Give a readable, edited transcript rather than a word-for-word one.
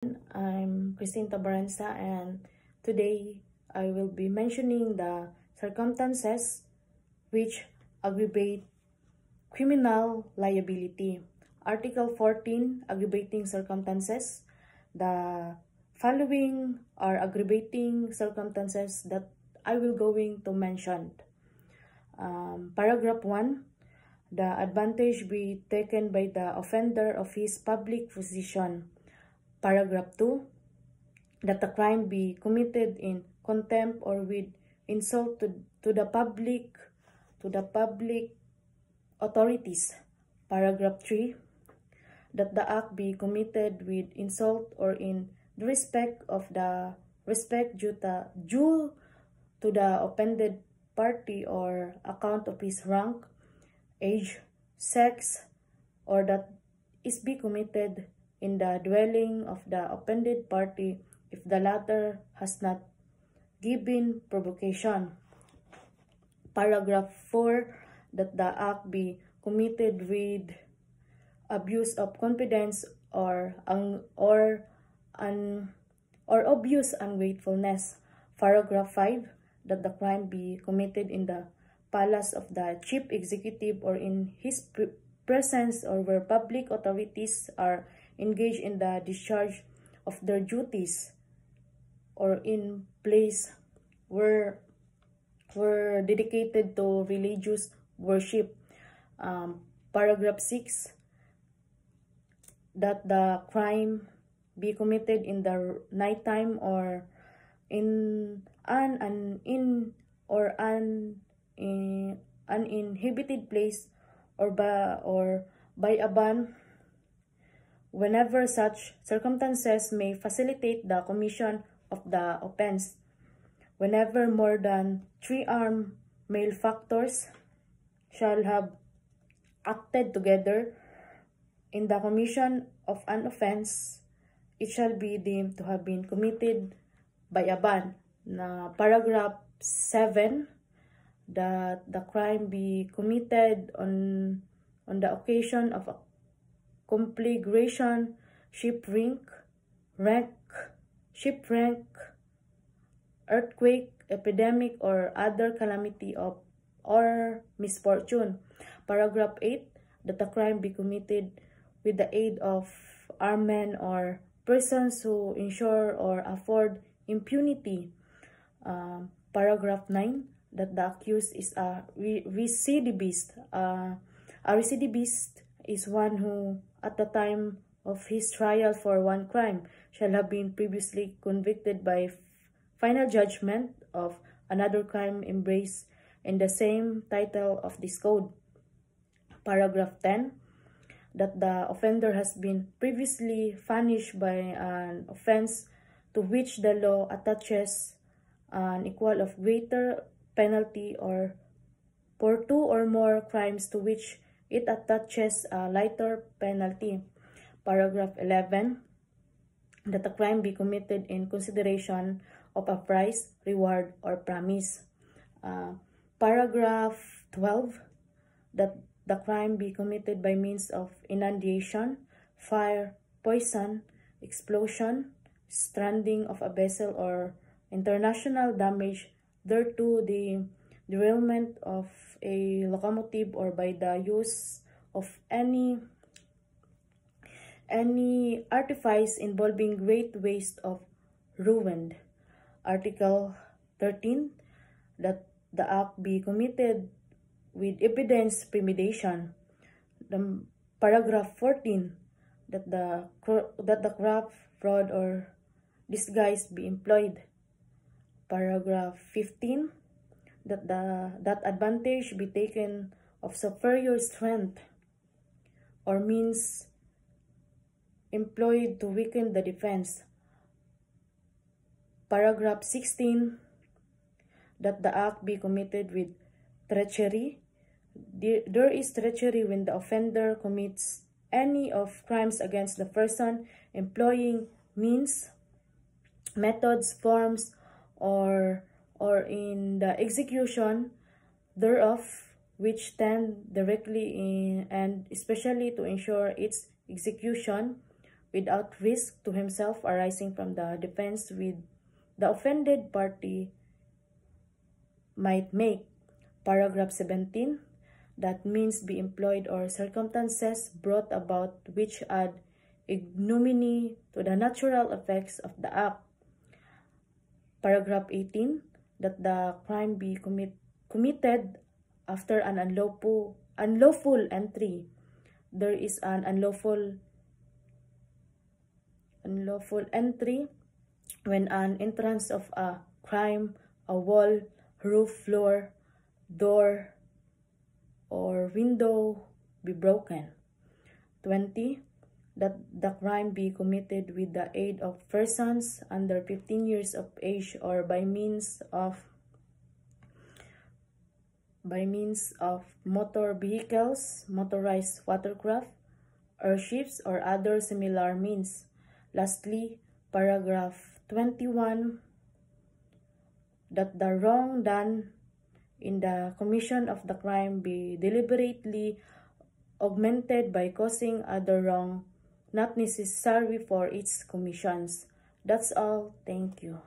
I'm Christine Tabaranza, and today I will be mentioning the circumstances which aggravate criminal liability. Article 14, aggravating circumstances. The following are aggravating circumstances that I will going to mention. Paragraph 1, the advantage be taken by the offender of his public position. Paragraph 2, that the crime be committed in contempt or with insult to the public authorities. Paragraph 3, that the act be committed with insult or in the respect due to the offended party or account of his rank, age, sex, or that is be committed in the dwelling of the offended party if the latter has not given provocation. Paragraph 4, that the act be committed with abuse of confidence or obvious ungratefulness. Paragraph 5, that the crime be committed in the palace of the chief executive or in his presence or where public authorities are engaged in the discharge of their duties or in place were dedicated to religious worship. Paragraph 6, that the crime be committed in the nighttime or in an uninhabited place or by a ban whenever such circumstances may facilitate the commission of the offense. Whenever more than 3 armed malefactors shall have acted together in the commission of an offense, it shall be deemed to have been committed by a ban. Paragraph 7, that the crime be committed on the occasion of a conflagration, shipwreck, earthquake, epidemic, or other calamity or misfortune. Paragraph 8, that the crime be committed with the aid of armed men or persons who ensure or afford impunity. Paragraph 9, that the accused is a recidivist. A recidivist is one who, at the time of his trial for one crime, shall have been previously convicted by final judgment of another crime embraced in the same title of this code. Paragraph 10, that the offender has been previously punished by an offense to which the law attaches an equal of greater penalty, or for 2 or more crimes to which it attaches a lighter penalty. Paragraph 11, that the crime be committed in consideration of a prize, reward, or promise. Paragraph 12, that the crime be committed by means of inundation, fire, poison, explosion, stranding of a vessel, or international damage thereto, the derailment of a locomotive, or by the use of any artifice involving great waste of ruin. Article 13, that the act be committed with evidence premeditation. Paragraph 14, that the craft, fraud, or disguise be employed. Paragraph 15, that advantage be taken of superior strength or means employed to weaken the defense. Paragraph 16, that the act be committed with treachery. There is treachery when the offender commits any of crimes against the person, employing means, methods, forms, or in the execution thereof, which tend directly in and especially to ensure its execution, without risk to himself arising from the defense with the offended party might make. Paragraph 17, that means be employed or circumstances brought about which add ignominy to the natural effects of the act. Paragraph 18, that the crime be committed after an unlawful entry. There is an unlawful entry when an entrance of a crime, a wall, roof, floor, door, or window be broken. 20, that the crime be committed with the aid of persons under 15 years of age or by means of motor vehicles, motorized watercraft, airships, or other similar means. Lastly, paragraph 21, that the wrong done in the commission of the crime be deliberately augmented by causing other wrong not necessary for its commissions. That's all. Thank you.